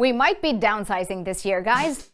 We might be downsizing this year, guys.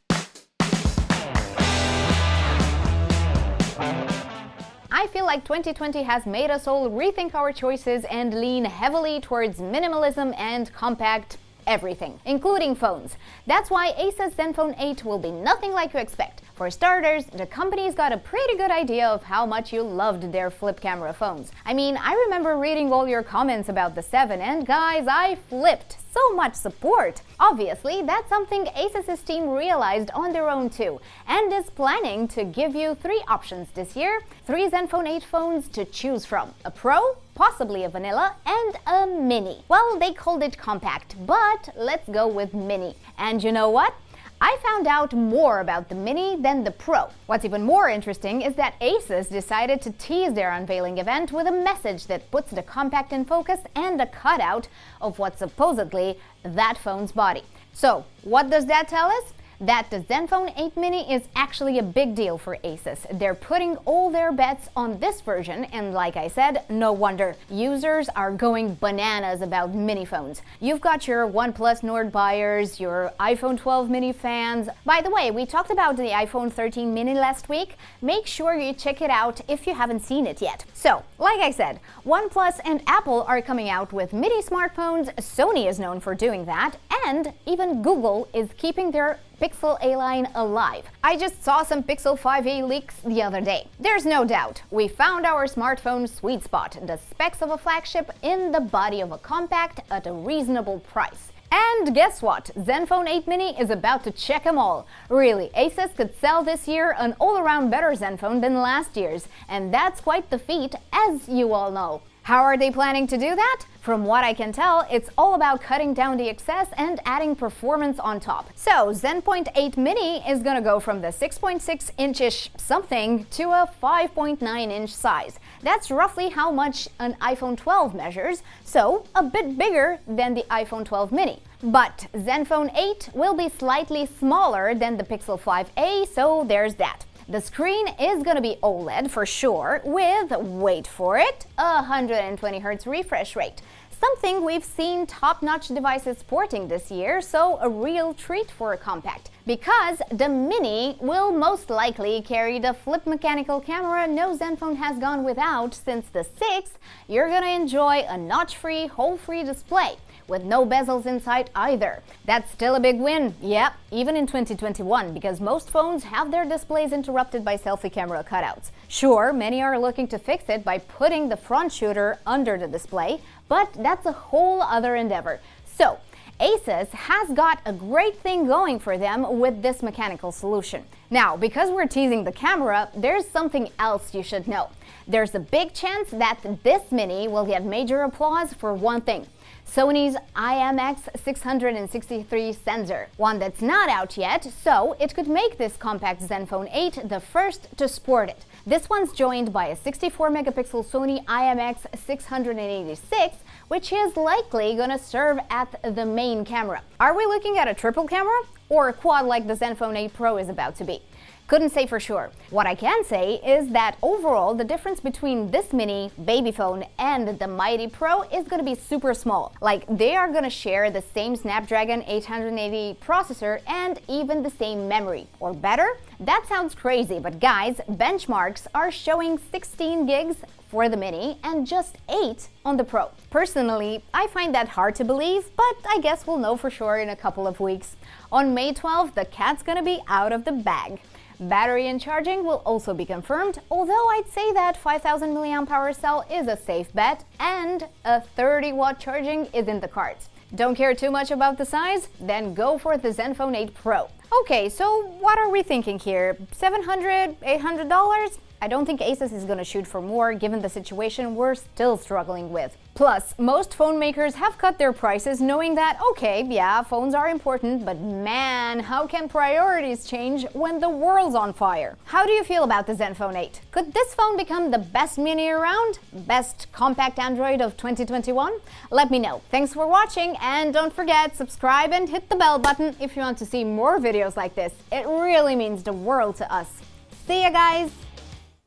I feel like 2020 has made us all rethink our choices and lean heavily towards minimalism and compact everything, including phones. That's why Asus Zenfone 8 will be nothing like you expect. For starters, the company's got a pretty good idea of how much you loved their flip camera phones. I mean, I remember reading all your comments about the 7, and guys, I flipped. So much support! Obviously, that's something Asus's team realized on their own too, and is planning to give you 3 options this year. 3 Zenfone 8 phones to choose from. A Pro, possibly a Vanilla, and a Mini. Well, they called it compact, but let's go with Mini. And you know what? I found out more about the Mini than the Pro. What's even more interesting is that Asus decided to tease their unveiling event with a message that puts the compact in focus and a cutout of what's supposedly that phone's body. So, what does that tell us? That the Zenfone 8 Mini is actually a big deal for Asus. They're putting all their bets on this version, and like I said, no wonder. Users are going bananas about mini phones. You've got your OnePlus Nord buyers, your iPhone 12 mini fans. By the way, we talked about the iPhone 13 mini last week. Make sure you check it out if you haven't seen it yet. So, like I said, OnePlus and Apple are coming out with mini smartphones. Sony is known for doing that, and even Google is keeping their Pixel A line alive. I just saw some Pixel 5a leaks the other day. There's no doubt, we found our smartphone sweet spot, the specs of a flagship in the body of a compact at a reasonable price. And guess what? Zenfone 8 Mini is about to check them all. Really, Asus could sell this year an all-around better Zenfone than last year's, and that's quite the feat, as you all know. How are they planning to do that? From what I can tell, it's all about cutting down the excess and adding performance on top. So, Zenfone 8 Mini is gonna go from the 6.6 inch-ish something to a 5.9 inch size. That's roughly how much an iPhone 12 measures, so a bit bigger than the iPhone 12 Mini. But Zenfone 8 will be slightly smaller than the Pixel 5a, so there's that. The screen is gonna be OLED for sure, with, wait for it, a 120Hz refresh rate. Something we've seen top-notch devices sporting this year, so a real treat for a compact. Because the Mini will most likely carry the flip mechanical camera no Zenfone has gone without since the 6, you're gonna enjoy a notch-free, hole-free display, with no bezels inside either. That's still a big win, yep, even in 2021, because most phones have their displays interrupted by selfie camera cutouts. Sure, many are looking to fix it by putting the front shooter under the display, but that's a whole other endeavor. So, Asus has got a great thing going for them with this mechanical solution. Now, because we're teasing the camera, there's something else you should know. There's a big chance that this Mini will get major applause for one thing: Sony's IMX663 sensor, one that's not out yet, so it could make this compact Zenfone 8 the first to sport it. This one's joined by a 64-megapixel Sony IMX686, which is likely gonna serve at the main camera. Are we looking at a triple camera? Or a quad like the Zenfone 8 Pro is about to be? Couldn't say for sure. What I can say is that overall, the difference between this mini baby phone and the mighty Pro is gonna be super small. Like, they are gonna share the same Snapdragon 880 processor and even the same memory. Or better? That sounds crazy, but guys, benchmarks are showing 16 gigs for the Mini and just 8 on the Pro. Personally, I find that hard to believe, but I guess we'll know for sure in a couple of weeks. On May 12th, the cat's gonna be out of the bag. Battery and charging will also be confirmed, although I'd say that 5000 mAh cell is a safe bet and a 30-watt charging is in the cards. Don't care too much about the size? Then go for the Zenfone 8 Pro. Okay, so what are we thinking here? $700, $800? I don't think Asus is gonna shoot for more given the situation we're still struggling with. Plus, most phone makers have cut their prices knowing that, okay, yeah, phones are important, but man, how can priorities change when the world's on fire? How do you feel about the Zenfone 8? Could this phone become the best Mini around? Best compact Android of 2021? Let me know. Thanks for watching, and don't forget, subscribe and hit the bell button if you want to see more videos like this. It really means the world to us. See ya, guys!